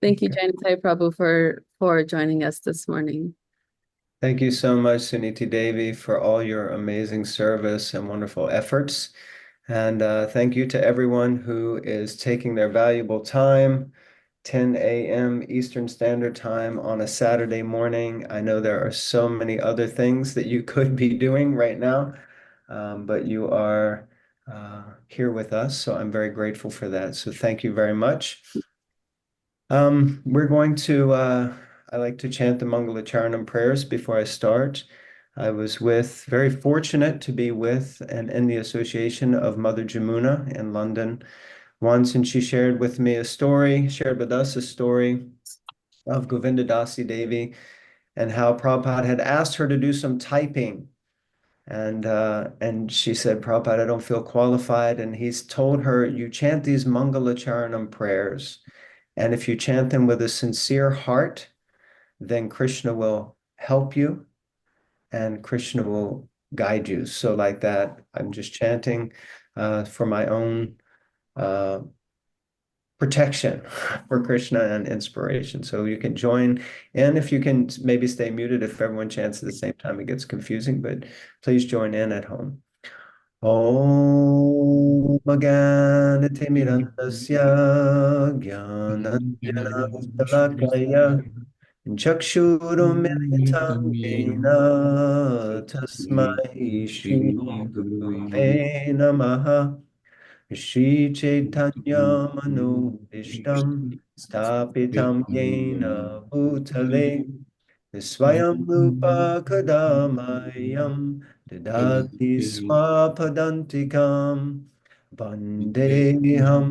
Thank you, Okay. Jai Nitai Prabhu, for joining us this morning. Thank you so much, Suniti Devi, for all your amazing service and wonderful efforts. And thank you to everyone who is taking their valuable time, 10 a.m. Eastern Standard Time on a Saturday morning. I know there are so many other things that you could be doing right now, but you are here with us. So I'm very grateful for that. So thank you very much. We're going to, I like to chant the Mangalacharanam prayers before I start. I was very fortunate to be with and in the association of Mother Jamuna in London once, and she shared with me shared with us a story of Govinda Dasi Devi and how Prabhupada had asked her to do some typing. And she said, Prabhupada, I don't feel qualified. And he's told her, you chant these Mangalacharanam prayers. And if you chant them with a sincere heart, then Krishna will help you and Krishna will guide you. So, like that, I'm just chanting for my own uh, protection for Krishna and inspiration. So, you can join in if you can maybe stay muted if everyone chants at the same time, it gets confusing, but please join in at home. ॐ ज्ञानतिमिरन्दस्य ज्ञानञ्जनशलाकय चक्षुरुन्मिलितं येन तस्मै श्रीगुरुवे नमः श्रीचैतन्यमनोभीष्टं स्थापितं येन भूतले स्वयं रूपा कदा मह्यं ददाति स्वापदन्तिकां वन्देऽहं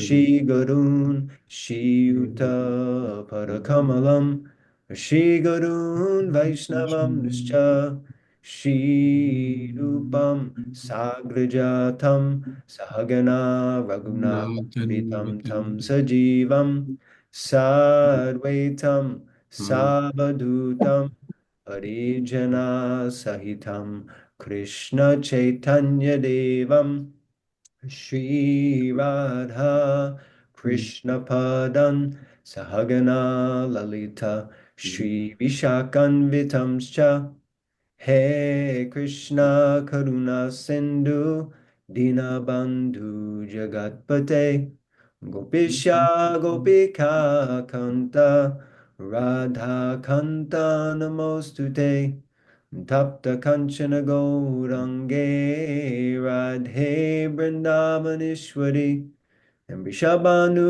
श्रीगुरून् श्रीयुतपरकमलं श्रीगुरून् वैष्णवंश्च श्रीरूपं साग्रजातं सहगना रघुनाथान्वितं तं सजीवं साद्वैतं Savadhutam Harijana Sahitam Krishna Chaitanya Devam Shri Radha Krishna Padan Sahagana Lalita Shri Vishakanvitamscha He Krishna Karuna Sindhu Dinabandhu Jagatpate Gopisha Gopika Kanta Radha Kanta Namostute Tapta Kanchana Gaurange Radhe Vrindavaneshwari and Vrishabhanu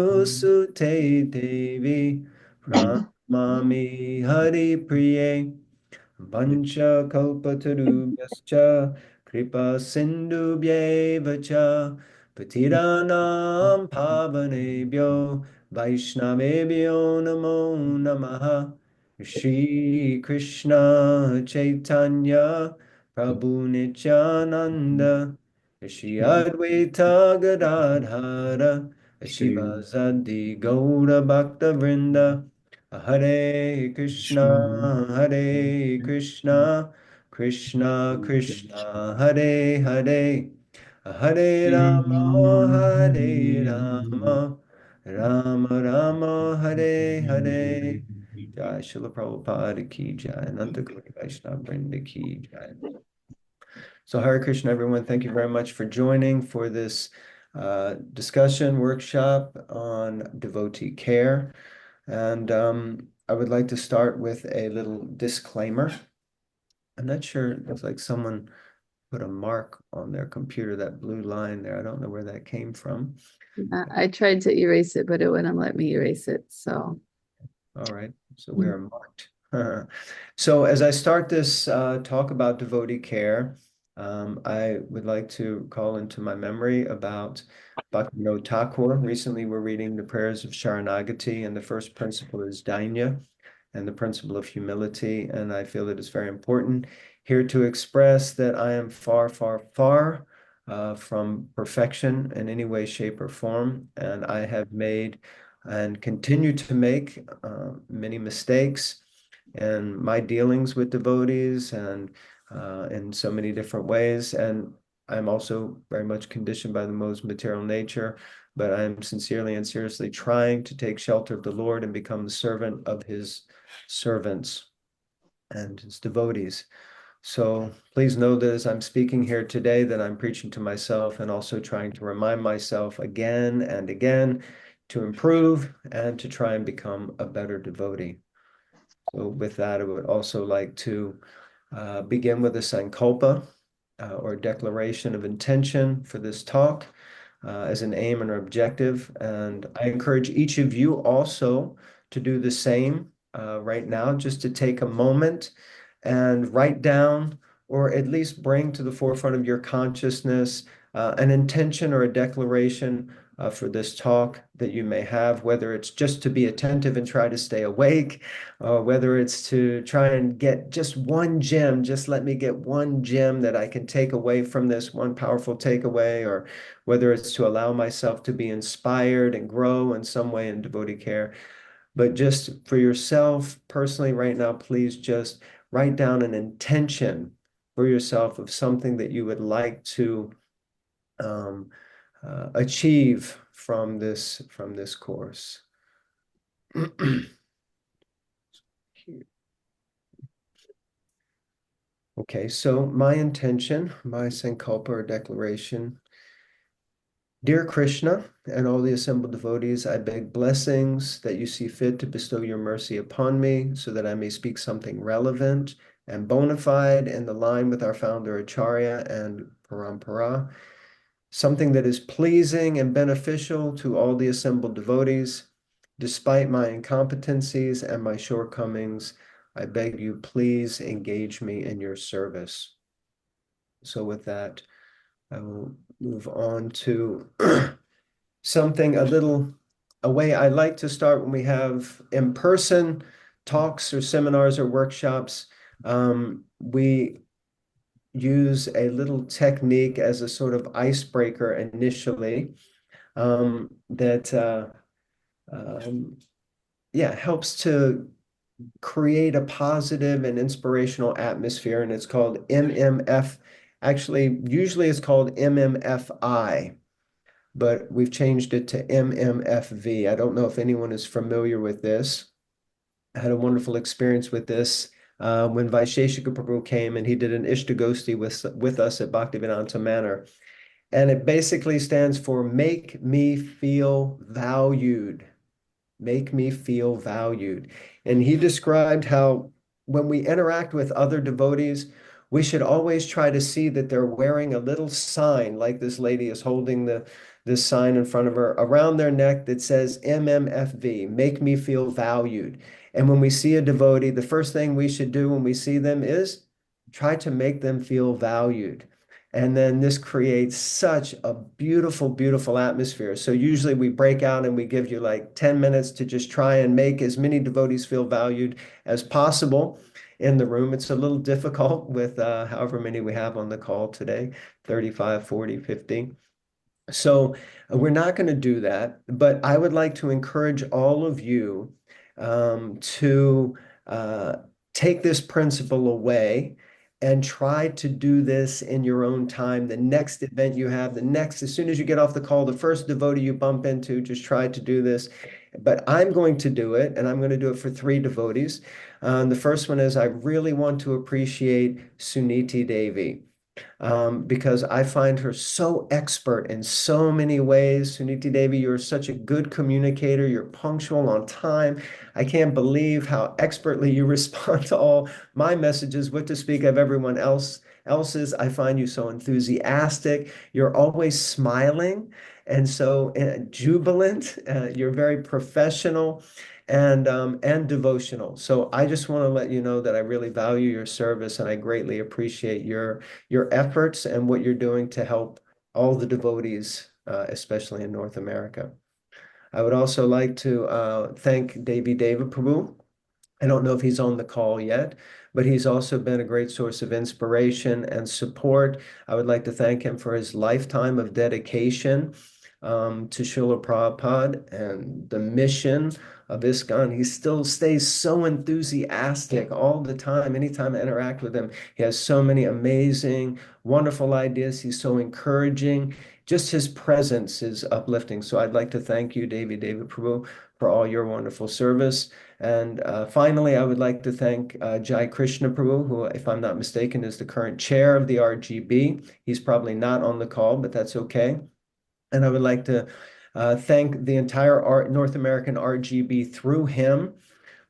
Devi Pranamami Hari Priye Panchakalpatarubhyascha kripa sindhubhyeva cha patiranam pavanebhyo vaishnavebhyo namo namaha Shri Krishna Chaitanya Prabhu Nityananda Shri Advaita Gadadhara Shivasadi Gaura Bhakta Vrinda Hare Krishna, Hare Krishna, Krishna Krishna, Hare Hare, Hare Rama, Hare Rama, Rama Rama, Hare Hare. Jai Srila Prabhupada ki jai, Ananta Koti Vaishnava Vrinda ki jai. So Hare Krishna, everyone. Thank you very much for joining for this discussion workshop on devotee care. And I would like to start with a little disclaimer. I'm not sure, it looks like someone put a mark on their computer, that blue line there. I don't know where that came from. I tried to erase it, but it wouldn't let me erase it. So, All right, so we are marked. So as I start this talk about devotee care, I would like to call into my memory about Bhaktivinoda Thakur. Recently, we're reading the prayers of Sharanagati, and the first principle is Dainya, and the principle of humility. And I feel that it's very important here to express that I am far, far, far from perfection in any way, shape, or form. And I have made and continue to make many mistakes in my dealings with devotees and in so many different ways. And I'm also very much conditioned by the most material nature, but I'm sincerely and seriously trying to take shelter of the Lord and become the servant of his servants and his devotees. So please know that as I'm speaking here today, that I'm preaching to myself and also trying to remind myself again and again to improve and to try and become a better devotee. So with that, I would also like to begin with a sankalpa or declaration of intention for this talk as an aim and objective. And I encourage each of you also to do the same right now, just to take a moment and write down or at least bring to the forefront of your consciousness an intention or a declaration for this talk that you may have, whether it's just to be attentive and try to stay awake, whether it's to try and get just one gem, just let me get one gem that I can take away from this, one powerful takeaway, or whether it's to allow myself to be inspired and grow in some way in devotee care. But just for yourself personally right now, please just write down an intention for yourself of something that you would like to achieve from this course. Okay, so my intention, my sankalpa or declaration. Dear Krishna and all the assembled devotees, I beg blessings that you see fit to bestow your mercy upon me so that I may speak something relevant and bona fide in the line with our founder Acharya and Parampara, something that is pleasing and beneficial to all the assembled devotees. Despite my incompetencies and my shortcomings, I beg you, please engage me in your service. So with that, I will move on to something a way I like to start when we have in-person talks or seminars or workshops. We use a little technique as a sort of icebreaker initially that helps to create a positive and inspirational atmosphere, and it's called MMF. Actually, usually it's called MMFI, but we've changed it to MMFV. I don't know if anyone is familiar with this. I had a wonderful experience with this when Vaisheshika Prabhu came and he did an Ishtagosti with us at Bhaktivedanta Manor. And it basically stands for Make Me Feel Valued. Make me feel valued. And he described how when we interact with other devotees, we should always try to see that they're wearing a little sign, like this lady is holding this sign in front of her around their neck that says MMFV, make me feel valued. And when we see a devotee, the first thing we should do when we see them is try to make them feel valued. And then this creates such a beautiful, beautiful atmosphere. So usually we break out and we give you like 10 minutes to just try and make as many devotees feel valued as possible in the room. It's a little difficult with however many we have on the call today, 35, 40, 50. So we're not going to do that, but I would like to encourage all of you to take this principle away and try to do this in your own time. The next event you have, as soon as you get off the call, the first devotee you bump into, just try to do this. But I'm going to do it, and I'm going to do it for 3 devotees. The first one is I really want to appreciate Suniti Devi. Because I find her so expert in so many ways. Suniti Devi, you're such a good communicator. You're punctual on time. I can't believe how expertly you respond to all my messages, what to speak of everyone else's. I find you so enthusiastic. You're always smiling and so jubilant. You're very professional and devotional. So I just want to let you know that I really value your service and I greatly appreciate your efforts and what you're doing to help all the devotees, especially in North America. I would also like to thank Devi Deva Prabhu. I don't know if he's on the call yet, but he's also been a great source of inspiration and support. I would like to thank him for his lifetime of dedication to Srila Prabhupada and the mission of ISKCON. He still stays so enthusiastic all the time. Anytime I interact with him, he has so many amazing, wonderful ideas. He's so encouraging. Just his presence is uplifting. So I'd like to thank you, David Prabhu, for all your wonderful service. And finally, I would like to thank Jai Krishna Prabhu, who, if I'm not mistaken, is the current chair of the RGB. He's probably not on the call, but that's okay. And I would like to thank the entire North American RGB through him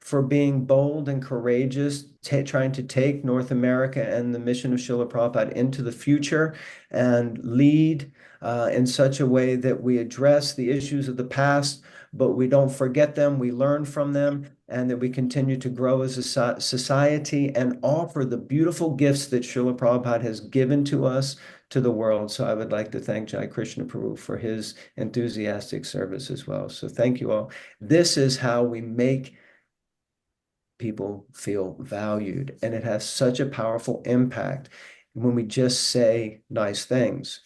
for being bold and courageous, trying to take North America and the mission of Srila Prabhupada into the future and lead in such a way that we address the issues of the past, but we don't forget them, we learn from them, and that we continue to grow as a society and offer the beautiful gifts that Srila Prabhupada has given to us to the world. So I would like to thank Jai Krishna Prabhu for his enthusiastic service as well. So thank you all. This is how we make people feel valued, and it has such a powerful impact when we just say nice things.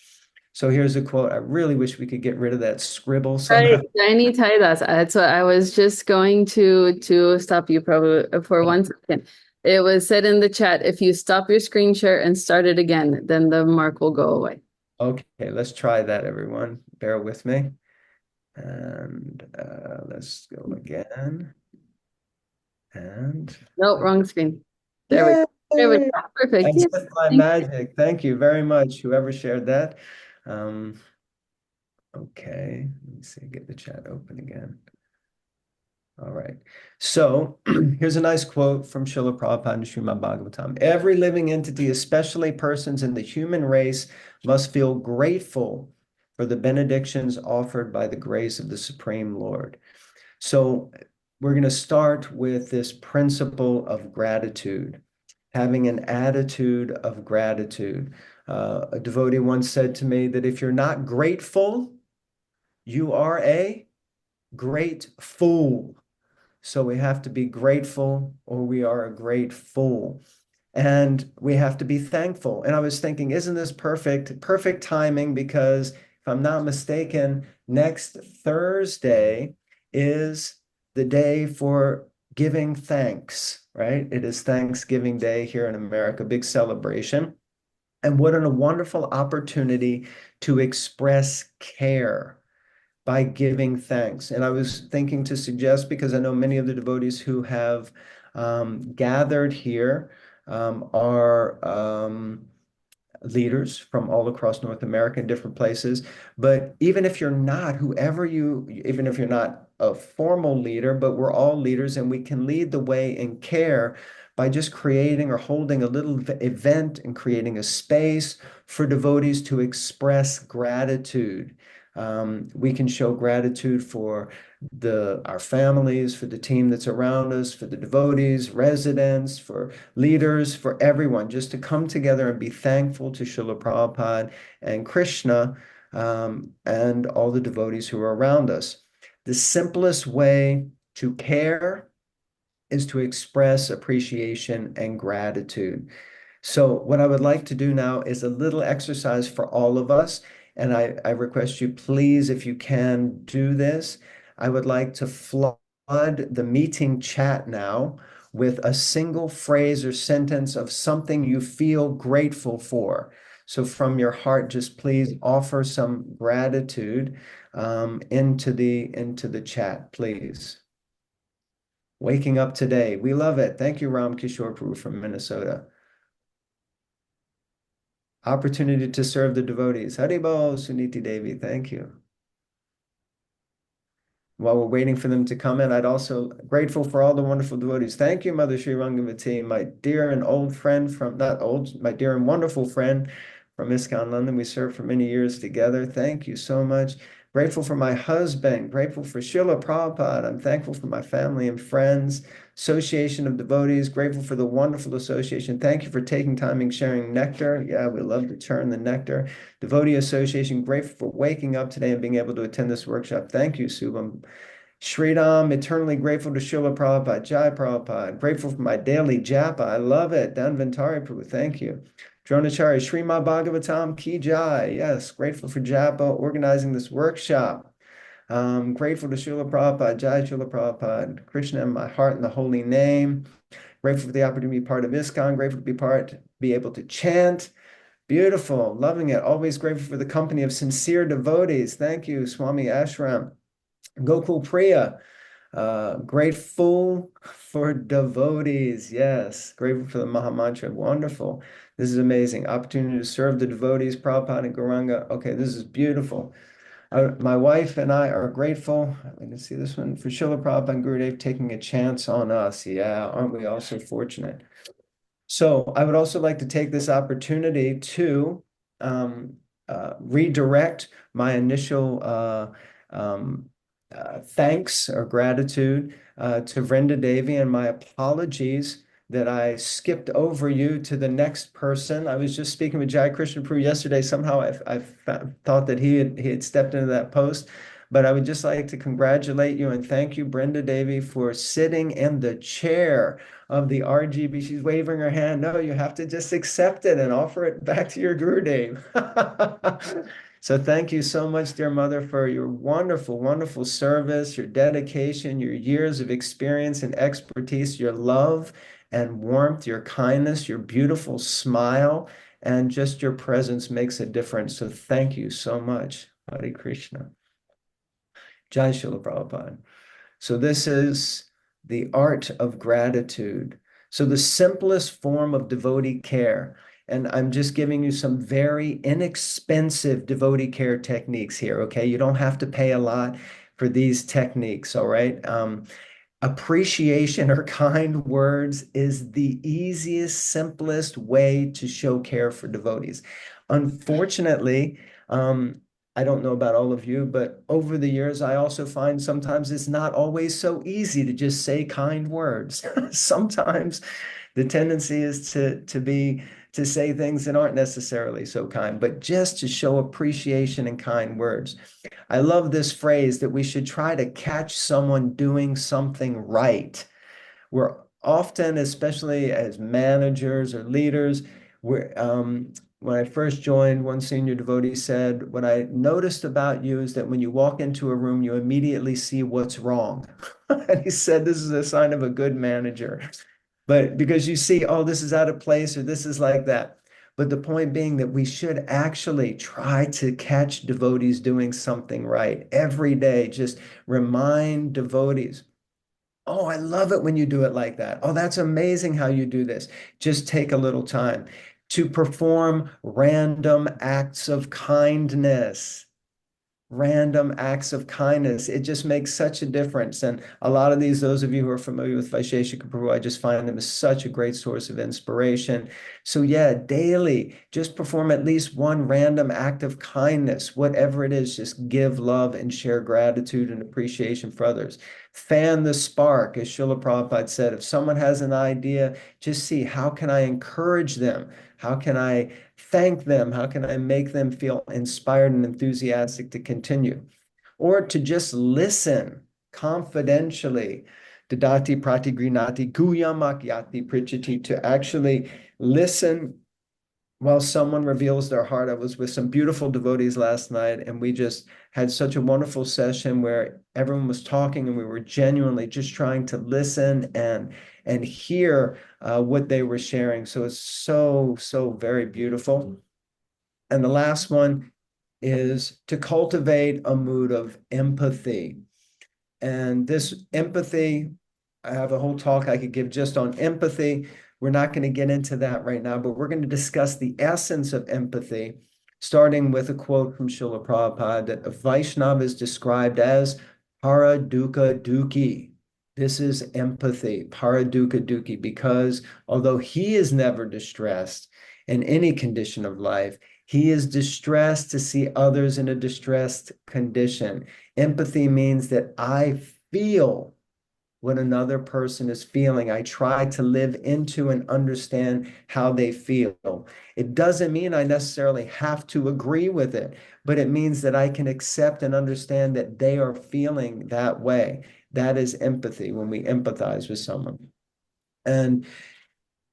So here's a quote. I really wish we could get rid of that scribble somehow. Right, Jai Nitai dasa. That's what I was just going to stop you probably for 1 second. It was said in the chat, if you stop your screen share and start it again, then the mark will go away. Okay, let's try that, everyone. Bear with me. And let's go again. And no, wrong screen. There we go. There we go. Perfect. That's just my magic. Thank you very much, whoever shared that. Okay, let me see, get the chat open again. All right. So here's a nice quote from Srila Prabhupada and Srimad Bhagavatam. Every living entity, especially persons in the human race, must feel grateful for the benedictions offered by the grace of the Supreme Lord. So we're going to start with this principle of gratitude, having an attitude of gratitude. A devotee once said to me that if you're not grateful, you are a great fool. So we have to be grateful or we are a great fool. And we have to be thankful. And I was thinking, isn't this perfect? Perfect timing, because if I'm not mistaken, next Thursday is the day for giving thanks, right? It is Thanksgiving Day here in America, big celebration. And what a wonderful opportunity to express care by giving thanks. And I was thinking to suggest, because I know many of the devotees who have gathered here are leaders from all across North America in different places. But even if you're not, even if you're not a formal leader, but we're all leaders and we can lead the way in care by just creating or holding a little event and creating a space for devotees to express gratitude. We can show gratitude for our families, for the team that's around us, for the devotees, residents, for leaders, for everyone, just to come together and be thankful to Srila Prabhupada and Krishna and all the devotees who are around us. The simplest way to care is to express appreciation and gratitude. So what I would like to do now is a little exercise for all of us. And I request you, please, if you can do this, I would like to flood the meeting chat now with a single phrase or sentence of something you feel grateful for. So from your heart, just please offer some gratitude into the chat, please. Waking up today. We love it. Thank you, Ram Kishore Prabhu from Minnesota. Opportunity to serve the devotees. Haribol, Suniti Devi, thank you. While we're waiting for them to come in, I'd also grateful for all the wonderful devotees. Thank you, Mother Sri Rangavati, my dear and old friend from, not old, my dear and wonderful friend from ISKCON London. We served for many years together. Thank you so much. Grateful for my husband, grateful for Srila Prabhupada. I'm thankful for my family and friends, Association of Devotees, grateful for the wonderful association. Thank you for taking time and sharing nectar. Yeah, we love to churn the nectar. Devotee Association, grateful for waking up today and being able to attend this workshop. Thank you, Subham. Sridham, eternally grateful to Srila Prabhupada, Jai Prabhupada, grateful for my daily japa. I love it. Dhanvantari Prabhu, thank you. Dronacharya, Srimad Bhagavatam Ki Jai. Yes, grateful for Japa organizing this workshop. Grateful to Srila Prabhupada, Jai Srila Prabhupada, Krishna in my heart in the holy name. Grateful for the opportunity to be part of ISKCON. Grateful to be able to chant. Beautiful, loving it. Always grateful for the company of sincere devotees. Thank you, Swami Ashram. Gokul Priya. Grateful for devotees. Yes. Grateful for the Maha Mantra. Wonderful. This is amazing. Opportunity to serve the devotees, Prabhupada and Gauranga. Okay, this is beautiful. My wife and I are grateful. Let me see this one for Srila Prabhupada and Gurudev taking a chance on us. Yeah, aren't we all so fortunate? So I would also like to take this opportunity to um, redirect my initial thanks or gratitude to Vrinda Devi, and my apologies that I skipped over you to the next person. I was just speaking with Jai Krishna Prabhu yesterday. Somehow I thought that he had stepped into that post. But I would just like to congratulate you and thank you, Brenda Devi, for sitting in the chair of the RGB. She's waving her hand. No, you have to just accept it and offer it back to your Gurudev. So thank you so much, dear mother, for your wonderful, wonderful service, your dedication, your years of experience and expertise, your love and warmth, your kindness, your beautiful smile, and just your presence makes a difference. So thank you so much. Hare Krishna. Jai Srila Prabhupada. So this is the art of gratitude. So the simplest form of devotee care, and I'm just giving you some very inexpensive devotee care techniques here, okay? You don't have to pay a lot for these techniques, all right? Appreciation or kind words is the easiest, simplest way to show care for devotees. Unfortunately, I don't know about all of you, but over the years, I also find sometimes it's not always so easy to just say kind words. Sometimes the tendency is to say things that aren't necessarily so kind, but just to show appreciation and kind words. I love this phrase that we should try to catch someone doing something right. We're often, especially as managers or leaders, when I first joined, one senior devotee said, "What I noticed about you is that when you walk into a room, you immediately see what's wrong." And he said, "This is a sign of a good manager." But because you see, oh, this is out of place or this is like that. But the point being that we should actually try to catch devotees doing something right every day. Just remind devotees, oh, I love it when you do it like that. Oh, that's amazing how you do this. Just take a little time to perform random acts of kindness. Random acts of kindness. It just makes such a difference. And a lot of these, those of you who are familiar with Vaisheshika Prabhu, I just find them as such a great source of inspiration. So yeah, daily, just perform at least one random act of kindness, whatever it is, just give love and share gratitude and appreciation for others. Fan the spark, as Srila Prabhupada said. If someone has an idea, just see, how can I encourage them? How can I thank them? How can I make them feel inspired and enthusiastic to continue? Or to just listen confidentially. Dadati pratigrinati guyamakyati prichati, to actually listen while someone reveals their heart. I was with some beautiful devotees last night, and we just had such a wonderful session where everyone was talking and we were genuinely just trying to listen and hear what they were sharing. So it's so, so very beautiful. And the last one is to cultivate a mood of empathy. And this empathy, I have a whole talk I could give just on empathy. We're not going to get into that right now, but we're going to discuss the essence of empathy, starting with a quote from Srila Prabhupada that a Vaishnava is described as para dukkha dukhi. This is empathy, para dukkha dukhi, because although he is never distressed in any condition of life, he is distressed to see others in a distressed condition. Empathy means that I feel what another person is feeling. I try to live into and understand how they feel. It doesn't mean I necessarily have to agree with it, but it means that I can accept and understand that they are feeling that way. That is empathy, when we empathize with someone. And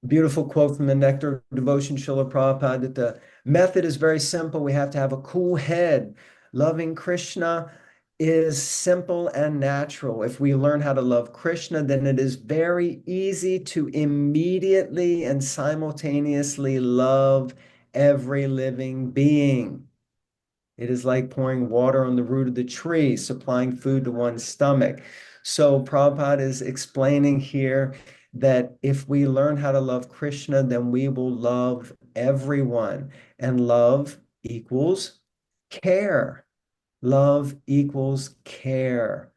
beautiful quote from the Nectar of Devotion, Srila Prabhupada, that the method is very simple. We have to have a cool head, loving Krishna, is simple and natural. If we learn how to love Krishna, then it is very easy to immediately and simultaneously love every living being. It is like pouring water on the root of the tree, supplying food to one's stomach. So Prabhupada is explaining here that if we learn how to love Krishna, then we will love everyone. And love equals care. Love equals care.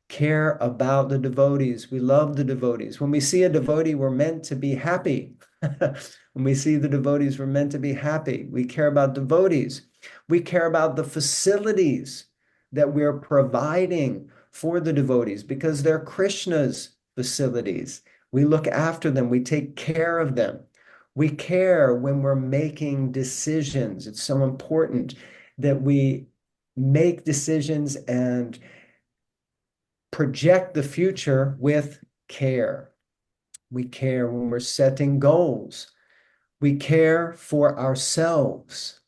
Care about the devotees. We love the devotees. When we see a devotee, we're meant to be happy. When we see the devotees, we're meant to be happy. We care about devotees. We care about the facilities that we're providing for the devotees because they're Krishna's facilities. We look after them. We take care of them. We care when we're making decisions. It's so important that we make decisions and project the future with care. We care when we're setting goals. We care for ourselves.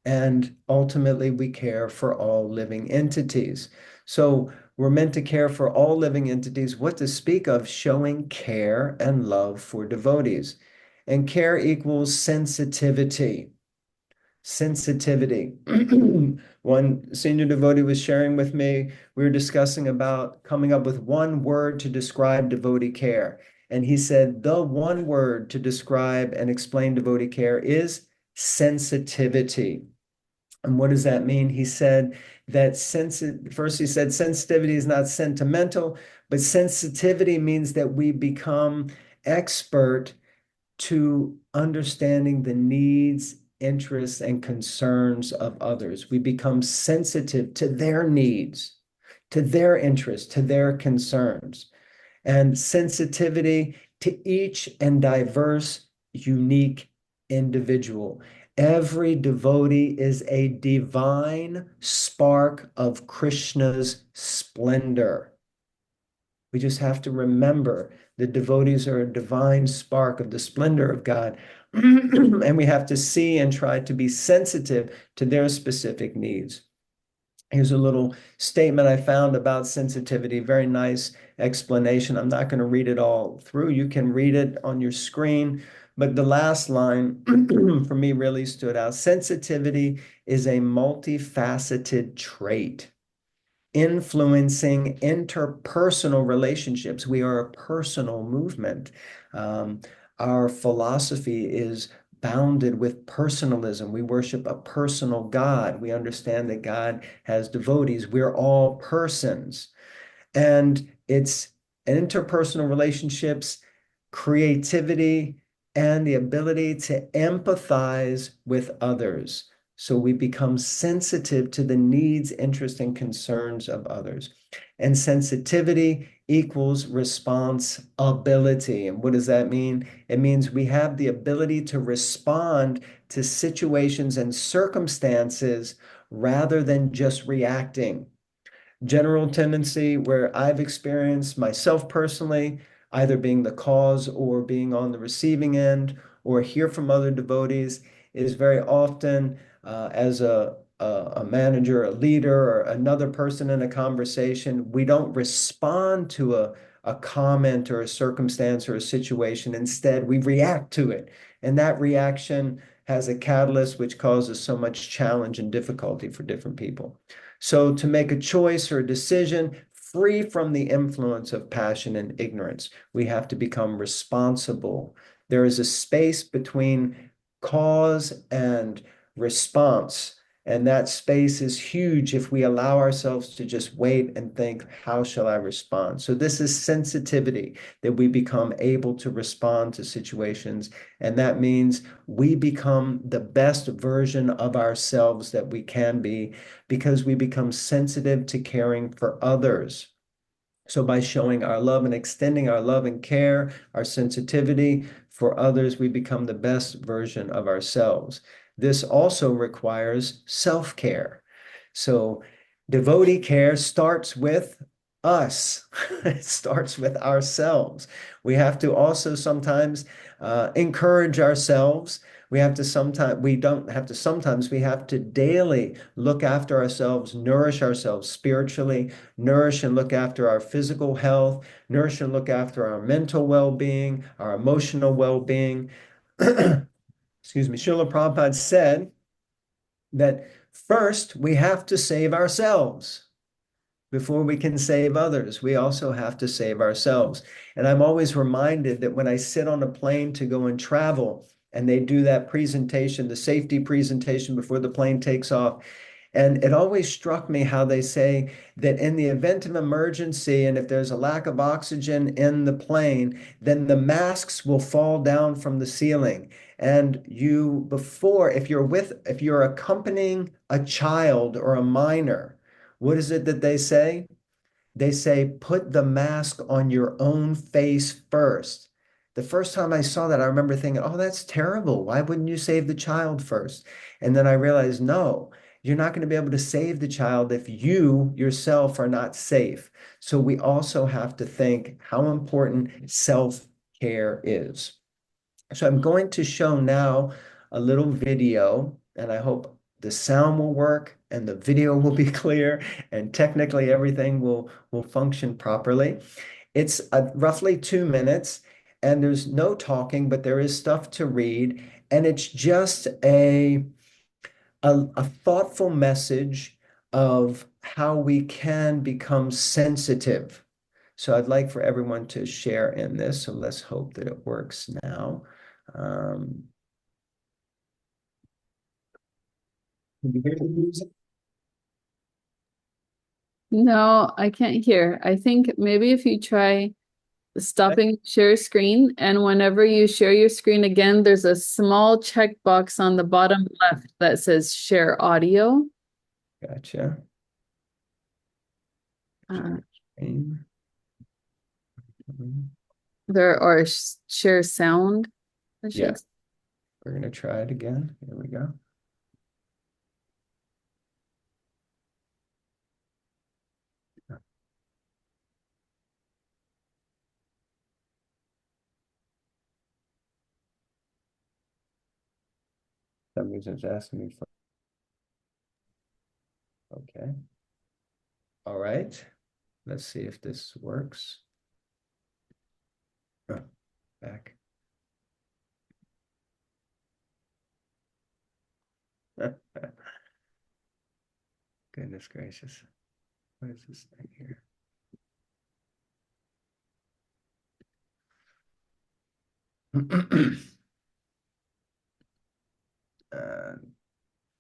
And ultimately, we care for all living entities. So we're meant to care for all living entities. What to speak of showing care and love for devotees. And care equals sensitivity. Sensitivity. One senior devotee was sharing with me, we were discussing about coming up with one word to describe devotee care. And he said, the one word to describe and explain devotee care is sensitivity. And what does that mean? He said that first he said sensitivity is not sentimental, but sensitivity means that we become expert to understanding the needs, interests, and concerns of others. We become sensitive to their needs, to their interests, to their concerns, and sensitivity to each and diverse, unique individual. Every devotee is a divine spark of Krishna's splendor. We just have to remember the devotees are a divine spark of the splendor of God. And we have to see and try to be sensitive to their specific needs. Here's a little statement I found about sensitivity, very nice explanation. I'm not going to read it all through. You can read it on your screen. But the last line for me really stood out. Sensitivity is a multifaceted trait influencing interpersonal relationships. We are a personal movement. Our philosophy is bounded with personalism. We worship a personal God. We understand that God has devotees. We're all persons. And it's interpersonal relationships, creativity, and the ability to empathize with others. So we become sensitive to the needs, interests, and concerns of others. And sensitivity equals responsibility. And what does that mean? It means we have the ability to respond to situations and circumstances rather than just reacting. General tendency where I've experienced myself personally, either being the cause or being on the receiving end, or hear from other devotees, is very often as a manager, a leader, or another person in a conversation, we don't respond to a comment or a circumstance or a situation. Instead, we react to it. And that reaction has a catalyst which causes so much challenge and difficulty for different people. So to make a choice or a decision free from the influence of passion and ignorance, we have to become responsible. There is a space between cause and response. And that space is huge if we allow ourselves to just wait and think, how shall I respond? So this is sensitivity, that we become able to respond to situations. And that means we become the best version of ourselves that we can be because we become sensitive to caring for others. So by showing our love and extending our love and care, our sensitivity for others, we become the best version of ourselves. This also requires self-care. So devotee care starts with us. It starts with ourselves. We have to also sometimes encourage ourselves We have to sometimes, we don't have to sometimes, we have to daily look after ourselves, nourish ourselves spiritually, nourish and look after our physical health, nourish and look after our mental well-being, our emotional well-being. Excuse me. Srila Prabhupada said that first we have to save ourselves. Before we can save others, we also have to save ourselves. And I'm always reminded that when I sit on a plane to go and travel, and they do that presentation, the safety presentation before the plane takes off, and it always struck me how they say that in the event of emergency, and if there's a lack of oxygen in the plane, then the masks will fall down from the ceiling. And if you're accompanying a child or a minor, what is it that they say? They say, put the mask on your own face first. The first time I saw that, I remember thinking, oh, that's terrible. Why wouldn't you save the child first? And then I realized, no, you're not going to be able to save the child if you yourself are not safe. So we also have to think how important self-care is. So I'm going to show now a little video, and I hope the sound will work and the video will be clear and technically everything will function properly. It's roughly 2 minutes and there's no talking, but there is stuff to read. And it's just a thoughtful message of how we can become sensitive. So I'd like for everyone to share in this. So let's hope that it works now. Can you hear the music? No, I can't hear. I think maybe if you try stopping share screen, and whenever you share your screen again, there's a small checkbox on the bottom left that says share audio. Gotcha. Uh, Screen. there or share sound, I Yeah, should. we're gonna try it again. Here we go. For some reason it's asking me for, okay. All right. Let's see if this works. Oh, back. Goodness gracious. What is this thing here?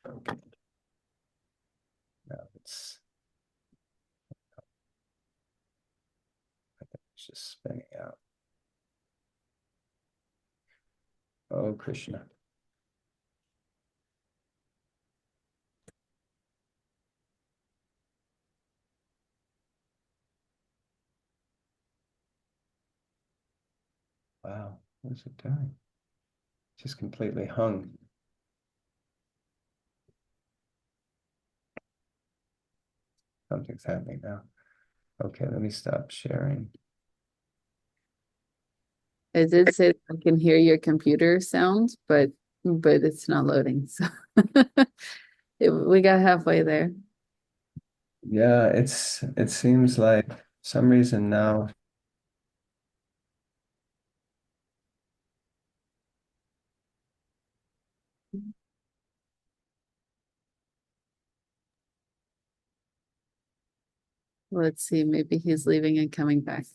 Okay. Now it's just spinning out. Oh, Krishna. Wow, what is it doing? Just completely hung. Something's happening now. Okay, let me stop sharing. I did say I can hear your computer sound, but it's not loading. So we got halfway there. Yeah, it seems like some reason now. Let's see, maybe he's leaving and coming back.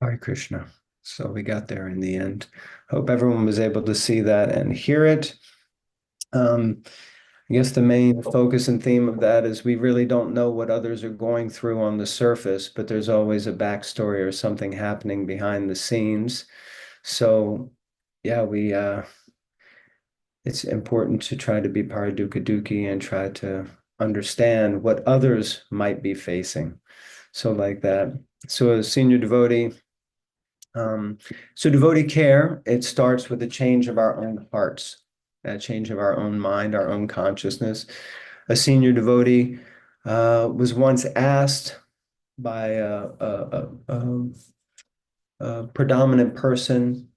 Hare Krishna. So we got there in the end. Hope everyone was able to see that and hear it. Um, I guess the main focus and theme of that is we really don't know what others are going through on the surface, but there's always a backstory or something happening behind the scenes. So yeah, we it's important to try to be paradukaduki and try to understand what others might be facing. So like that. So as senior devotee, so devotee care, it starts with a change of our own hearts, a change of our own mind, our own consciousness. A senior devotee was once asked by a predominant person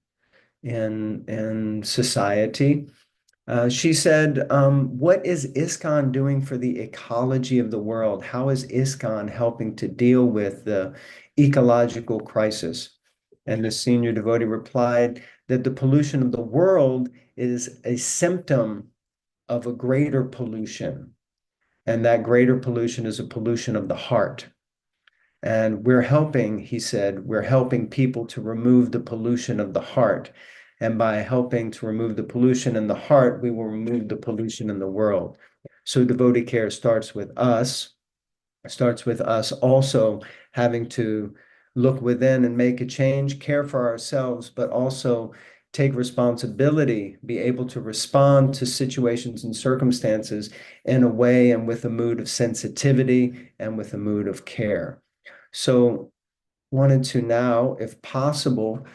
in society. She said, "What is ISKCON doing for the ecology of the world? How is ISKCON helping to deal with the ecological crisis?" And the senior devotee replied that the pollution of the world is a symptom of a greater pollution. And that greater pollution is a pollution of the heart. And we're helping, he said, we're helping people to remove the pollution of the heart. And by helping to remove the pollution in the heart, we will remove the pollution in the world. So devotee care starts with us also having to look within and make a change, care for ourselves, but also take responsibility, be able to respond to situations and circumstances in a way and with a mood of sensitivity and with a mood of care. So wanted to now, if possible,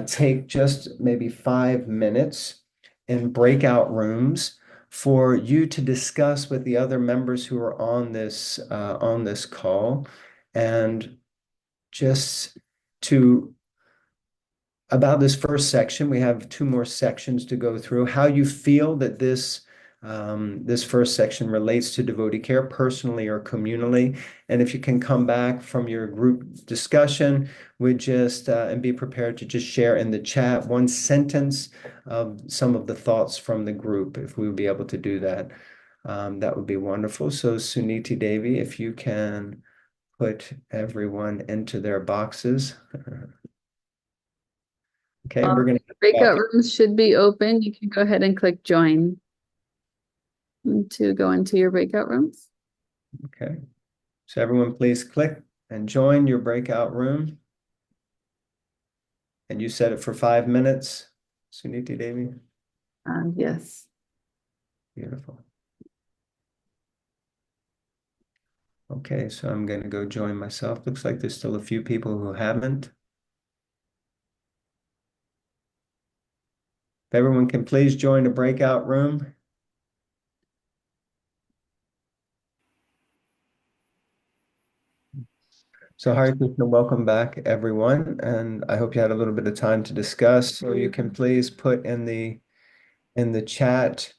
take just maybe 5 minutes in breakout rooms for you to discuss with the other members who are on this call, and just to about this first section. We have two more sections to go through. How you feel that this first section relates to devotee care personally or communally. And if you can come back from your group discussion, we just and be prepared to just share in the chat one sentence of some of the thoughts from the group. If we would be able to do that, that would be wonderful. So Suniti Devi, if you can put everyone into their boxes. Okay, we're going to Breakout rooms should be open. You can go ahead and click join to go into your breakout rooms. Okay. So everyone please click and join your breakout room. And you set it for 5 minutes, Suniti Devi. Yes. Beautiful. Okay, so I'm going to go join myself. Looks like there's still a few people who haven't. If everyone can please join a breakout room. So Hare Krishna, welcome back, everyone. And I hope you had a little bit of time to discuss. So you can please put in the chat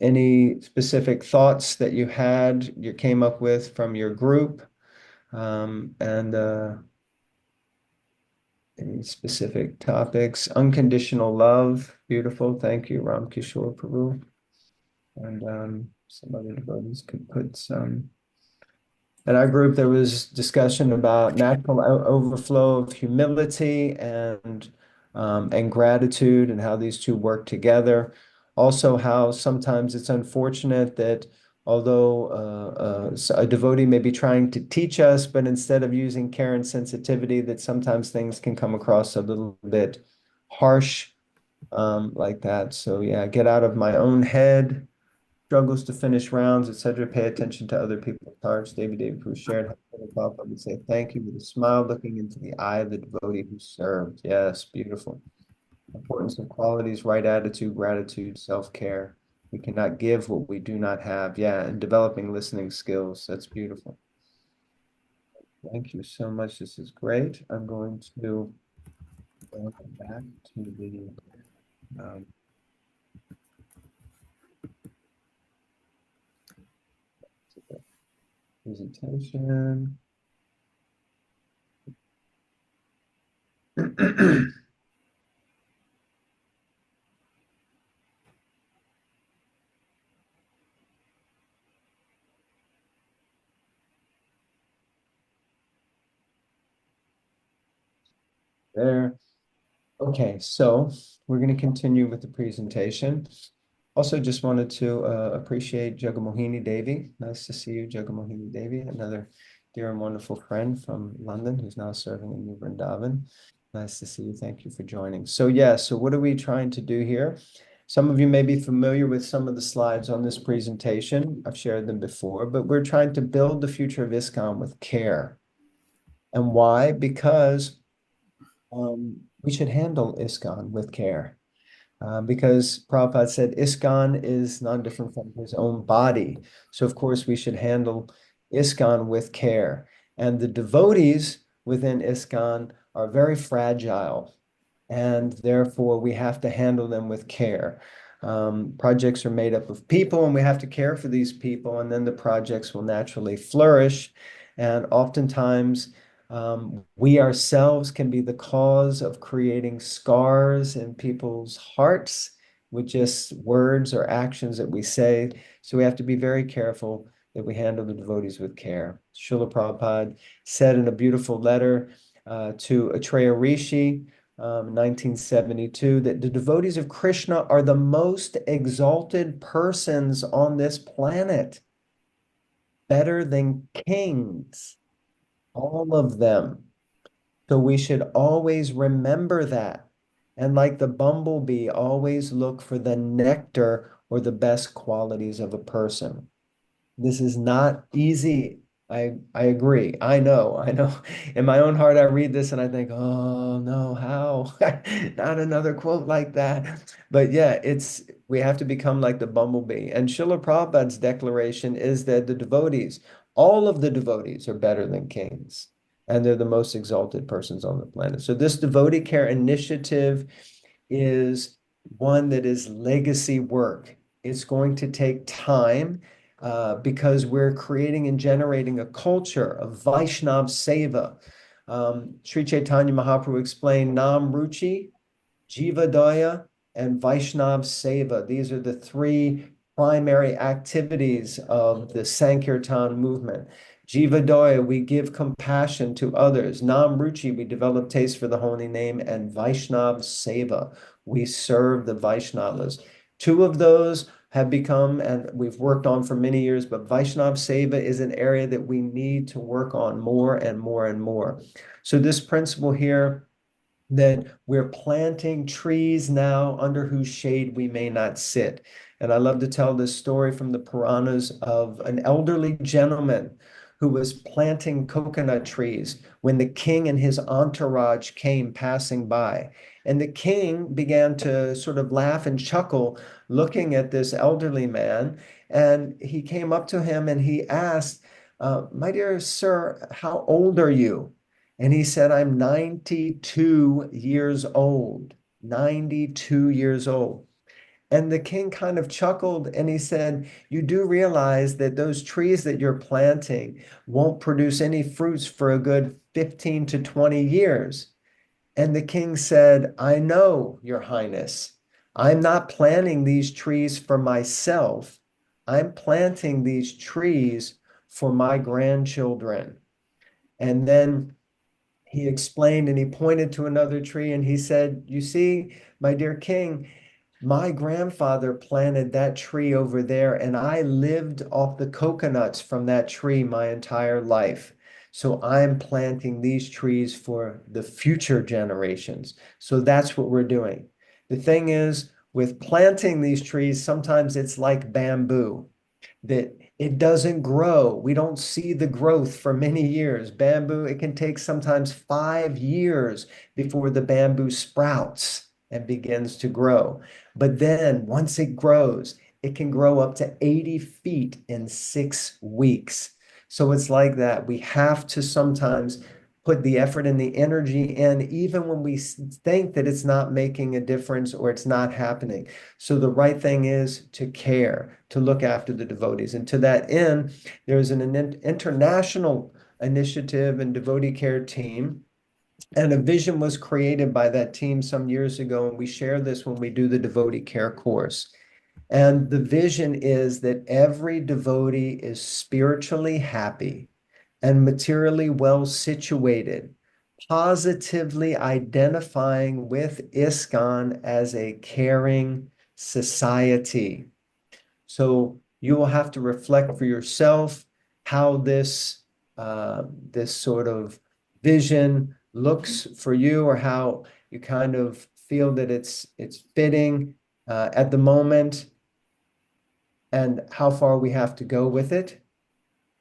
any specific thoughts that you came up with from your group, and any specific topics. Unconditional love, beautiful. Thank you, Ram Kishore Prabhu. And some other devotees could put some. In our group, there was discussion about natural overflow of humility and gratitude, and how these two work together. Also, how sometimes it's unfortunate that although a devotee may be trying to teach us, but instead of using care and sensitivity, that sometimes things can come across a little bit harsh, like that. So yeah, get out of my own head, struggles to finish rounds, etc. Pay attention to other people's hearts. David who shared how I would say thank you with a smile, looking into the eye of the devotee who served. Yes, beautiful. Importance of qualities, right attitude, gratitude, self-care. We cannot give what we do not have. Yeah, and developing listening skills. That's beautiful. Thank you so much. This is great. I'm going to go back to the presentation. There. Okay, so we're going to continue with the presentation. Also, just wanted to appreciate Jagamohini Devi. Nice to see you, Jagamohini Devi, another dear and wonderful friend from London who's now serving in New Vrindavan. Nice to see you. Thank you for joining. So yeah, so what are we trying to do here? Some of you may be familiar with some of the slides on this presentation. I've shared them before, but we're trying to build the future of ISKCON with care. And why? Because we should handle ISKCON with care. Because Prabhupada said ISKCON is not different from his own body. So, of course, we should handle ISKCON with care. And the devotees within ISKCON are very fragile, and therefore we have to handle them with care. Projects are made up of people, and we have to care for these people, and then the projects will naturally flourish. And oftentimes, we ourselves can be the cause of creating scars in people's hearts with just words or actions that we say. So we have to be very careful that we handle the devotees with care. Srila Prabhupada said in a beautiful letter to Atreya Rishi, 1972, that the devotees of Krishna are the most exalted persons on this planet, better than kings, all of them. So we should always remember that. And like the bumblebee, always look for the nectar or the best qualities of a person. This is not easy. I agree. I know. In my own heart, I read this and I think, oh no, how? Not another quote like that. But yeah, we have to become like the bumblebee. And Srila Prabhupada's declaration is that the devotees, all of the devotees are better than kings, and they're the most exalted persons on the planet. So this devotee care initiative is one that is legacy work. It's going to take time because we're creating and generating a culture of Vaishnav Seva. Sri Chaitanya Mahaprabhu explained Nam Ruchi, Jivadaya, and Vaishnav Seva. These are the three primary activities of the Sankirtan movement. Jivadaya, we give compassion to others. Nam Ruchi, we develop taste for the holy name. And Vaishnav Seva, we serve the Vaishnavas. Two of those have become, and we've worked on for many years, but Vaishnav Seva is an area that we need to work on more and more and more. So this principle here, that we're planting trees now under whose shade we may not sit. And I love to tell this story from the Puranas of an elderly gentleman who was planting coconut trees when the king and his entourage came passing by. And the king began to sort of laugh and chuckle looking at this elderly man. And he came up to him and he asked, my dear sir, how old are you? And he said, I'm 92 years old, 92 years old. And the king kind of chuckled and he said, you do realize that those trees that you're planting won't produce any fruits for a good 15 to 20 years. And the king said, I know, Your Highness. I'm not planting these trees for myself. I'm planting these trees for my grandchildren. And then he explained and he pointed to another tree and he said, you see, my dear king, my grandfather planted that tree over there and I lived off the coconuts from that tree my entire life. So I'm planting these trees for the future generations. So that's what we're doing. The thing is, with planting these trees, sometimes it's like bamboo, that it doesn't grow. We don't see the growth for many years. Bamboo, it can take sometimes 5 years before the bamboo sprouts and begins to grow. But then once it grows, it can grow up to 80 feet in 6 weeks. So it's like that. We have to sometimes put the effort and the energy in, even when we think that it's not making a difference or it's not happening. So the right thing is to care, to look after the devotees. And to that end, there's an international initiative and devotee care team. And a vision was created by that team some years ago. And we share this when we do the devotee care course. And the vision is that every devotee is spiritually happy and materially well situated positively identifying with ISKCON as a caring society. So you will have to reflect for yourself how this sort of vision looks for you, or how you kind of feel that it's fitting at the moment, and how far we have to go with it.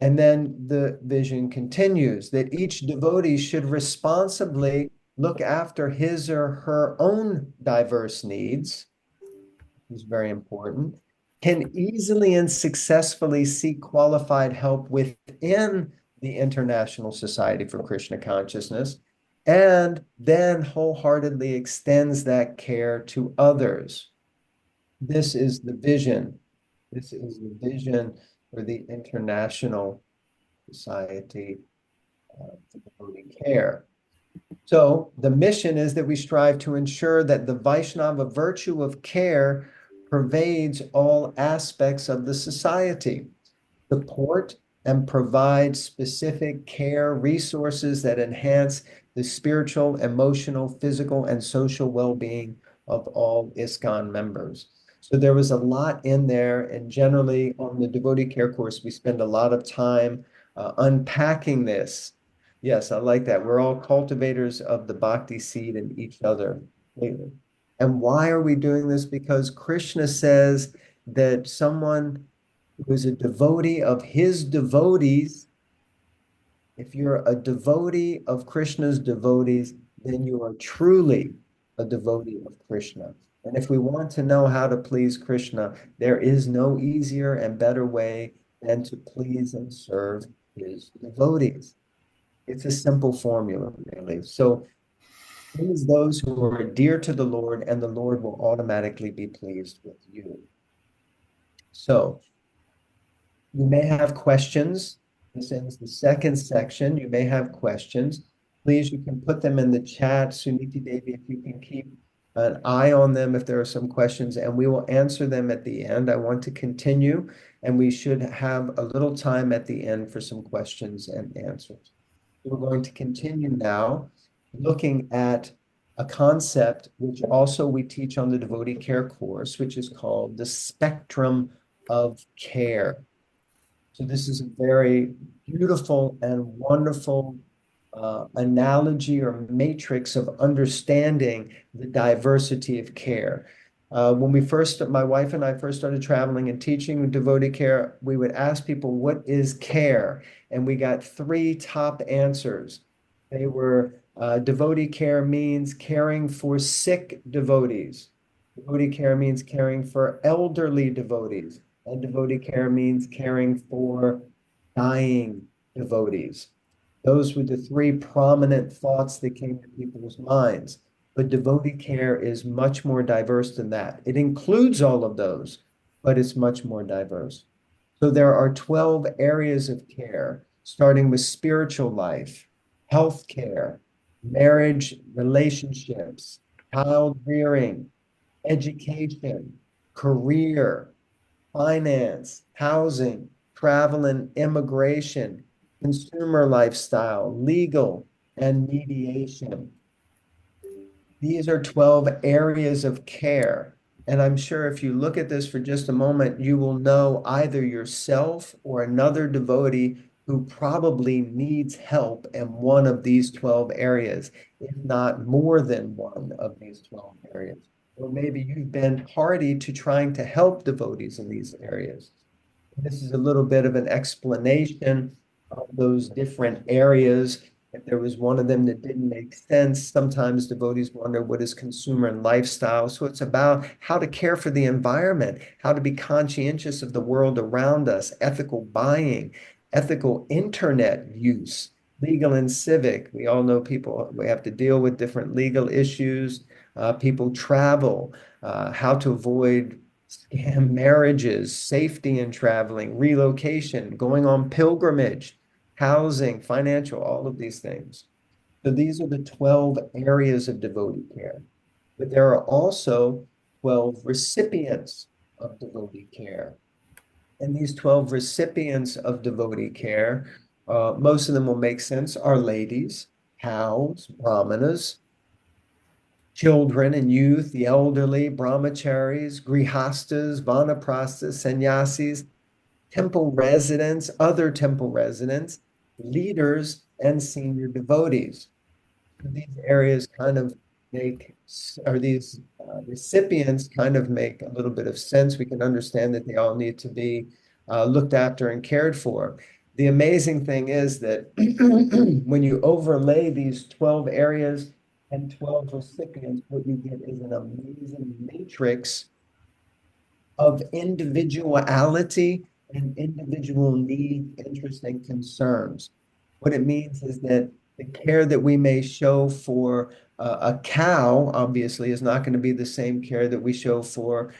And then the vision continues that each devotee should responsibly look after his or her own diverse needs, which is very important, can easily and successfully seek qualified help within the International Society for Krishna Consciousness, and then wholeheartedly extends that care to others. This is the vision. This is the vision for the International Society for Devotee Care. So the mission is that we strive to ensure that the Vaishnava virtue of care pervades all aspects of the society, support and provide specific care resources that enhance the spiritual, emotional, physical, and social well-being of all ISKCON members. So there was a lot in there, and generally on the devotee care course, we spend a lot of time unpacking this. Yes, I like that. We're all cultivators of the bhakti seed in each other. And why are we doing this? Because Krishna says that someone who is a devotee of his devotees, if you're a devotee of Krishna's devotees, then you are truly a devotee of Krishna. And if we want to know how to please Krishna, there is no easier and better way than to please and serve his devotees. It's a simple formula, really. So please those who are dear to the Lord, and the Lord will automatically be pleased with you. So you may have questions. This ends the second section. You may have questions. Please, you can put them in the chat. Suniti Devi, if you can keep an eye on them if there are some questions, and we will answer them at the end. I want to continue, and we should have a little time at the end for some questions and answers. We're going to continue now looking at a concept which also we teach on the Devotee Care course, which is called the spectrum of care. So this is a very beautiful and wonderful analogy or matrix of understanding the diversity of care. When my wife and I first started traveling and teaching devotee care, we would ask people, what is care? And we got three top answers. They were devotee care means caring for sick devotees. Devotee care means caring for elderly devotees. And devotee care means caring for dying devotees. Those were the three prominent thoughts that came to people's minds. But devotee care is much more diverse than that. It includes all of those, but it's much more diverse. So there are 12 areas of care, starting with spiritual life, health care, marriage, relationships, child rearing, education, career, finance, housing, travel and immigration, consumer lifestyle, legal, and mediation. These are 12 areas of care. And I'm sure if you look at this for just a moment, you will know either yourself or another devotee who probably needs help in one of these 12 areas, if not more than one of these 12 areas. Or maybe you've been party to trying to help devotees in these areas. This is a little bit of an explanation of those different areas. If there was one of them that didn't make sense, sometimes devotees wonder what is consumer and lifestyle. So it's about how to care for the environment, how to be conscientious of the world around us, ethical buying, ethical internet use, legal and civic. We all know people, we have to deal with different legal issues. People travel, how to avoid scam marriages, safety in traveling, relocation, going on pilgrimage, housing, financial, all of these things. So these are the 12 areas of devotee care. But there are also 12 recipients of devotee care. And these 12 recipients of devotee care, most of them will make sense, are ladies. cows, brahmanas, children and youth, the elderly, brahmacharis, grihastas, vanaprasthas, sannyasis, temple residents, other temple residents, leaders, and senior devotees. These areas kind of make, or these recipients kind of make a little bit of sense. We can understand that they all need to be looked after and cared for. The amazing thing is that when you overlay these 12 areas and 12 recipients, what you get is an amazing matrix of individuality and individual need, interests, and concerns. What it means is that the care that we may show for a cow, obviously, is not going to be the same care that we show for,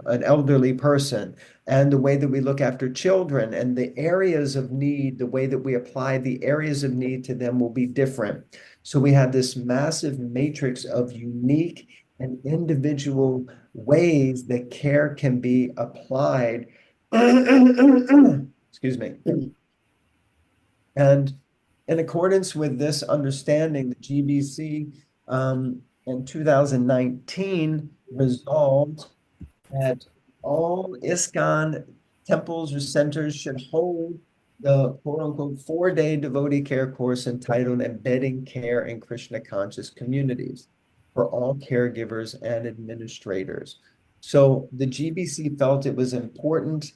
an elderly person. And the way that we look after children and the areas of need, the way that we apply the areas of need to them will be different. So we have this massive matrix of unique and individual ways that care can be applied. Excuse me. And in accordance with this understanding, the GBC in 2019 resolved that all ISKCON temples or centers should hold the quote unquote 4-day devotee care course entitled Embedding Care in Krishna Conscious Communities for all caregivers and administrators. So the GBC felt it was important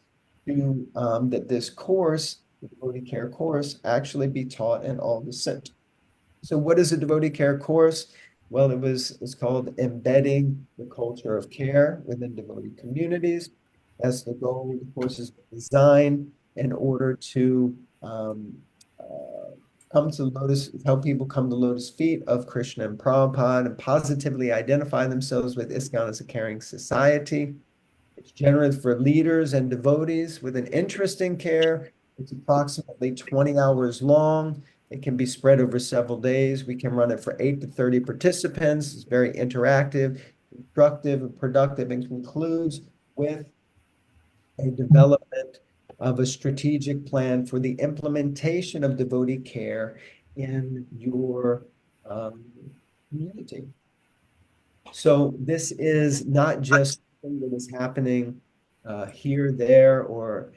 to that this course, the devotee care course, actually be taught in all the centers. So what is a devotee care course? Well, it's called Embedding the Culture of Care within devotee communities. That's the goal. The course is designed in order to come to lotus, help people come to lotus feet of Krishna and Prabhupada and positively identify themselves with ISKCON as a caring society. It's generated for leaders and devotees with an interest in care. It's approximately 20 hours long. It can be spread over several days. We can run it for 8 to 30 participants. It's very interactive, instructive, and productive, and concludes with a development of a strategic plan for the implementation of devotee care in your community. So this is not just something that is happening here, there, or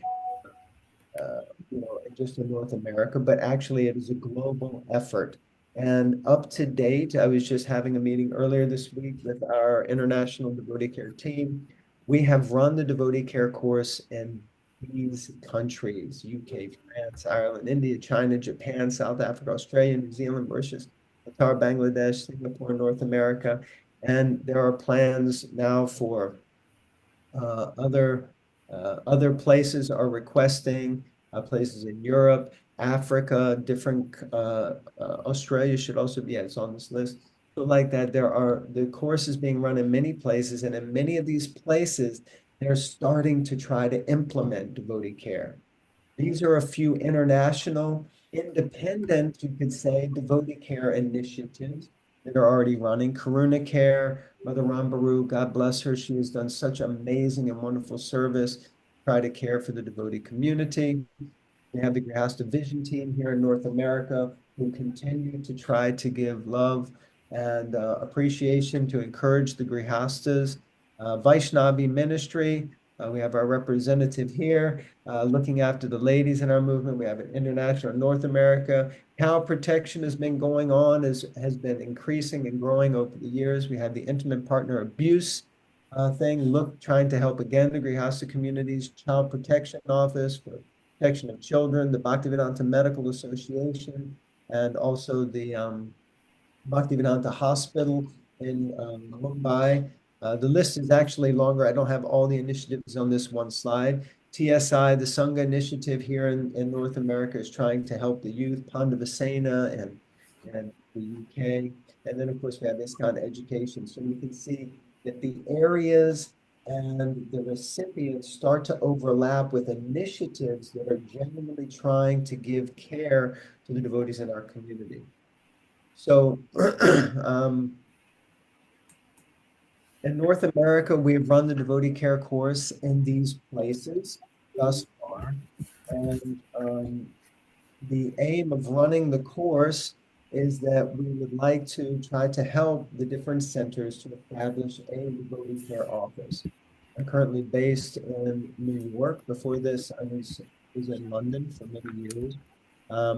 just in North America, but actually it is a global effort. And up to date, I was just having a meeting earlier this week with our international devotee care team. We have run the devotee care course in these countries: UK, France, Ireland, India, China, Japan, South Africa, Australia, New Zealand, Mauritius, Qatar, Bangladesh, Singapore, North America. And there are plans now for uh, other other places are requesting, places in Europe, Africa, different Australia should also be, yeah, it's on this list. So like that, there are the courses being run in many places, and in many of these places, they're starting to try to implement devotee care. These are a few international, independent, you could say, devotee care initiatives that are already running. Karuna Care, Mother Rambaru, God bless her. She has done such amazing and wonderful service, try to care for the devotee community. We have the Grihasta Vision team here in North America who continue to try to give love and appreciation to encourage the Grihastas. Vaishnavi Ministry, we have our representative here looking after the ladies in our movement. We have an international North America. Cow protection has been going on, has been increasing and growing over the years. We have the intimate partner abuse thing, trying to help again the Grihasta communities, Child Protection Office for Protection of Children, the Bhaktivedanta Medical Association, and also the Bhaktivedanta Hospital in Mumbai. The list is actually longer. I don't have all the initiatives on this one slide. TSI, the Sangha initiative here in North America, is trying to help the youth, Pandavasena and the UK. And then, of course, we have ISKCON Education. So you can see that the areas and the recipients start to overlap with initiatives that are genuinely trying to give care to the devotees in our community. So in North America, we've run the devotee care course in these places thus far. And the aim of running the course is that we would like to try to help the different centers to establish a devotee care office. I'm currently based in New York. Before this, was in London for many years.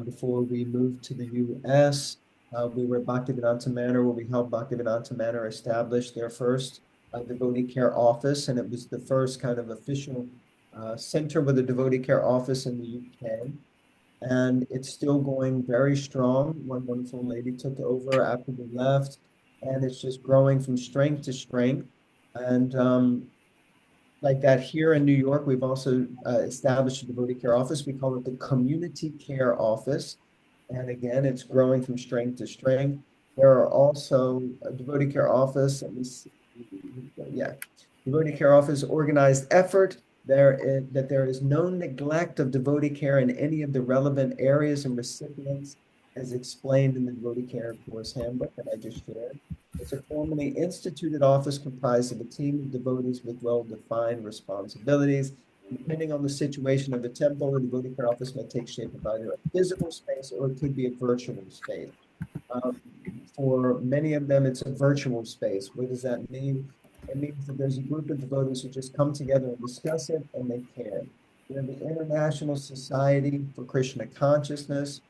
Before we moved to the US, we were at Bhaktivedanta Manor, where we helped Bhaktivedanta Manor establish their first devotee care office, and it was the first kind of official center with a devotee care office in the UK. And it's still going very strong. One wonderful lady took over after we left, and it's just growing from strength to strength. And like that here in New York, we've also established a devotee care office. We call it the Community Care Office. And again, it's growing from strength to strength. There are also a devotee care office, at least, yeah, devotee care office organized effort. That there is no neglect of devotee care in any of the relevant areas and recipients, as explained in the devotee care course handbook that I just shared. It's a formally instituted office comprised of a team of devotees with well-defined responsibilities. Depending on the situation of the temple, the devotee care office may take shape of either a physical space or it could be a virtual space. Um, for many of them, it's a virtual space. What does that mean? It means that there's a group of devotees who just come together and discuss it, and they care. We have the International Society for Krishna Consciousness,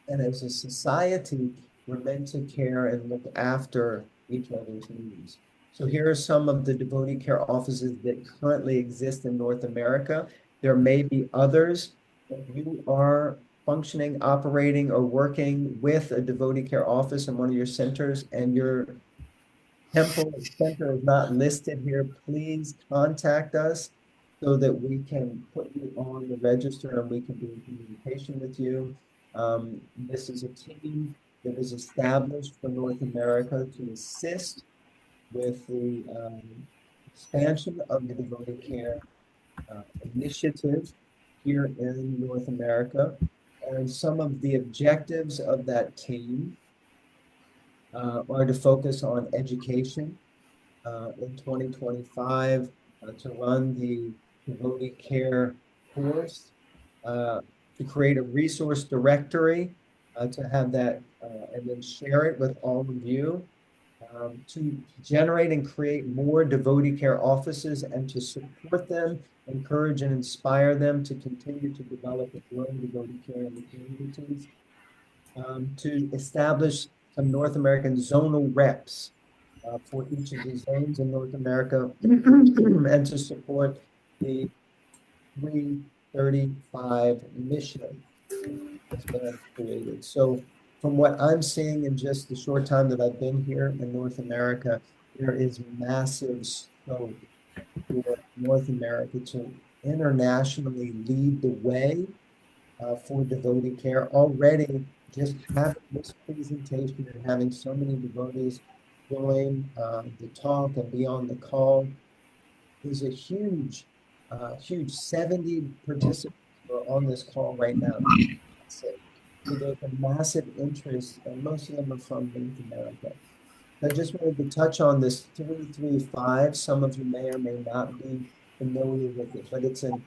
and as a society, we're meant to care and look after each other's needs. So here are some of the devotee care offices that currently exist in North America. There may be others. If you are functioning, operating, or working with a devotee care office in one of your centers and your temple center is not listed here, please contact us so that we can put you on the register and we can be in communication with you. This is a team that was established for North America to assist with the expansion of the devotee care initiative here in North America. And some of the objectives of that team are to focus on education in 2025 to run the devotee care course, to create a resource directory, to have that and then share it with all of you, to generate and create more devotee care offices and to support them, encourage and inspire them to continue to develop and grow devotee care in the communities, to establish some North American zonal reps for each of these zones in North America and to support the 335 mission that's been created. So from what I'm seeing in just the short time that I've been here in North America, there is massive scope for North America to internationally lead the way for devotee care. Already, just having this presentation and having so many devotees join the talk and be on the call is a huge 70 participants are on this call right now. So there's a massive interest, and most of them are from North America. I just wanted to touch on this 335. Some of you may or may not be familiar with it, but it's a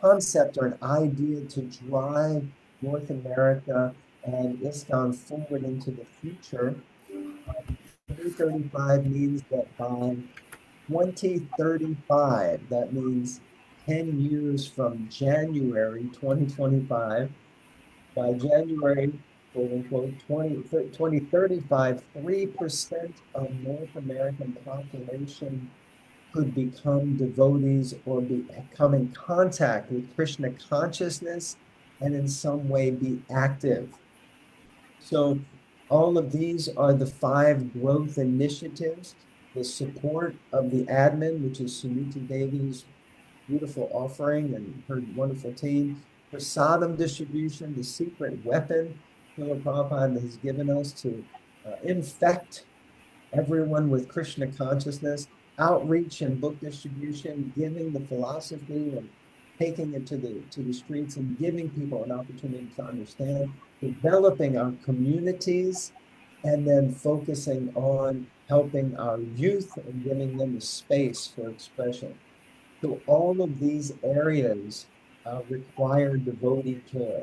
concept or an idea to drive North America and ISKCON forward into the future. 335 means that by 2035, that means 10 years from January 2025, by January, quote unquote, 2035, 3% of North American population could become devotees or come in contact with Krishna consciousness and in some way be active. So all of these are the 5 growth initiatives, the support of the admin, which is Sunita Devi's beautiful offering and her wonderful team. Prasadam distribution, the secret weapon Srila Prabhupada has given us to infect everyone with Krishna consciousness, outreach and book distribution, giving the philosophy and taking it to the streets and giving people an opportunity to understand, developing our communities, and then focusing on helping our youth and giving them a space for expression. So all of these areas require devotee care.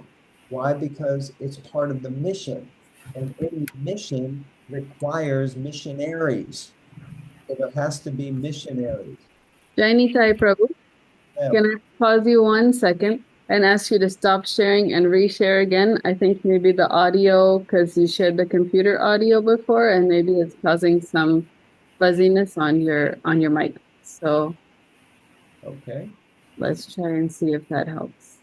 Why? Because it's part of the mission. And any mission requires missionaries. So there has to be missionaries. Jai Nitai Prabhu, Yeah. can I pause you 1 second and ask you to stop sharing and reshare again? I think maybe the audio, because you shared the computer audio before, and maybe it's causing some fuzziness on your mic. So Okay. let's try and see if that helps.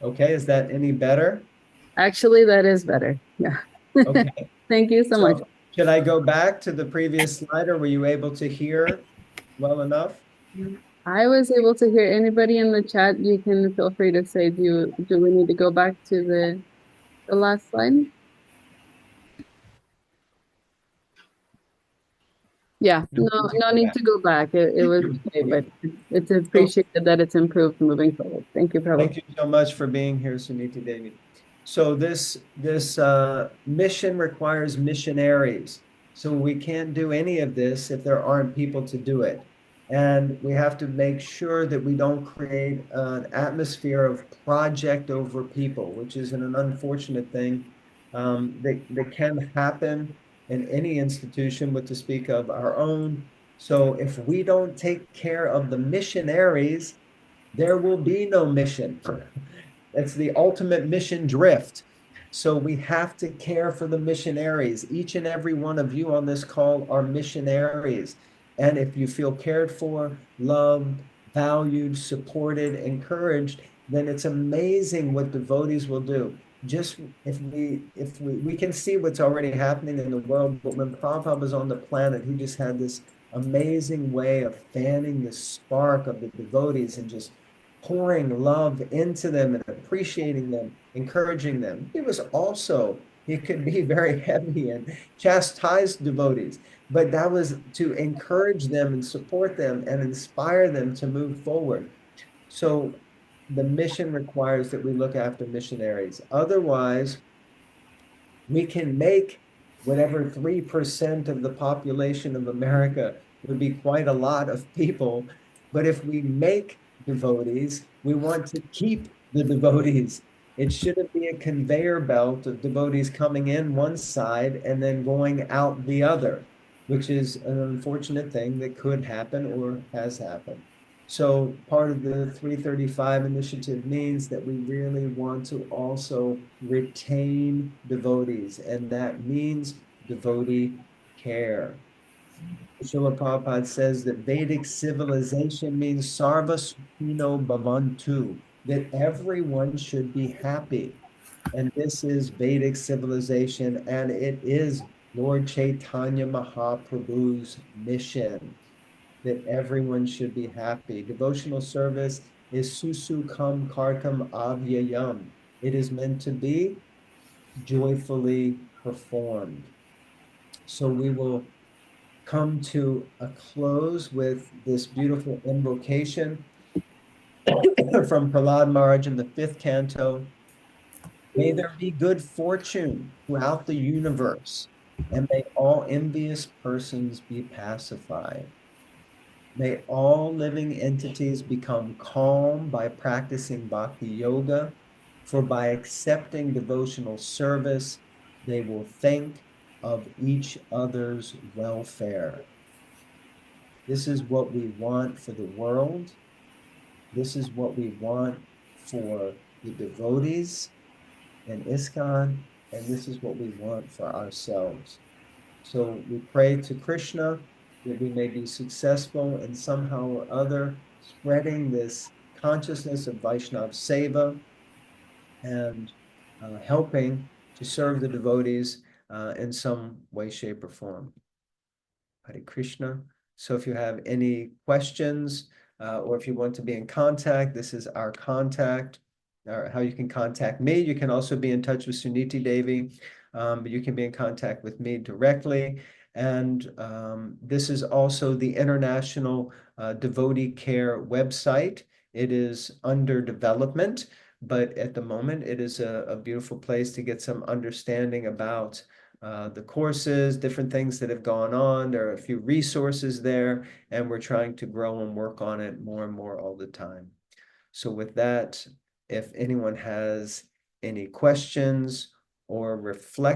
Okay. Is that any better? Actually, that is better. Yeah. Okay. Thank you so much. So should I go back to the previous slide, or were you able to hear well enough? I was able to hear anybody in the chat. You can feel free to say, do we need to go back to the last slide? Yeah, No need to no go need back. to go back. It was okay, but it's So appreciated that it's improved moving forward. Thank you, Prabhu. thank you so much for being here, Suniti Devi. So this mission requires missionaries. So we can't do any of this if there aren't people to do it. And we have to make sure that we don't create an atmosphere of project over people, which is an unfortunate thing that can happen in any institution, but to speak of our own. So if we don't take care of the missionaries, there will be no mission. It's the ultimate mission drift. So we have to care for the missionaries. Each and every one of you on this call are missionaries. And if you feel cared for, loved, valued, supported, encouraged, then it's amazing what devotees will do. Just if we can see what's already happening in the world, but when Prabhupada was on the planet, he just had this amazing way of fanning the spark of the devotees and just pouring love into them and appreciating them, encouraging them. He could be very heavy and chastise devotees, but that was to encourage them and support them and inspire them to move forward. So the mission requires that we look after missionaries. Otherwise, we can make whatever 3% of the population of America would be quite a lot of people. But if we make devotees, we want to keep the devotees. It shouldn't be a conveyor belt of devotees coming in one side and then going out the other, which is an unfortunate thing that could happen or has happened. So part of the 335 initiative means that we really want to also retain devotees, and that means devotee care. Srila Prabhupada says that Vedic civilization means sarva sukhino bhavantu, that everyone should be happy. And this is Vedic civilization, and it is Lord Chaitanya Mahaprabhu's mission that everyone should be happy. Devotional service is susukam karkam avyayam. It is meant to be joyfully performed. So we will come to a close with this beautiful invocation from Prahlad Maharaj in the fifth canto. May there be good fortune throughout the universe, and may all envious persons be pacified. May all living entities become calm by practicing bhakti yoga, for by accepting devotional service, they will think of each other's welfare. This is what we want for the world. This is what we want for the devotees in ISKCON, and this is what we want for ourselves. So we pray to Krishna that we may be successful in somehow or other spreading this consciousness of Vaishnav Seva and helping to serve the devotees in some way, shape, or form. Hare Krishna. So if you have any questions or if you want to be in contact, this is our contact, or how you can contact me. You can also be in touch with Suniti Devi, but you can be in contact with me directly. And this is also the International Devotee Care website. It is under development, but at the moment it is a beautiful place to get some understanding about the courses, different things that have gone on. There are a few resources there, and we're trying to grow and work on it more and more all the time. So with that, if anyone has any questions or reflect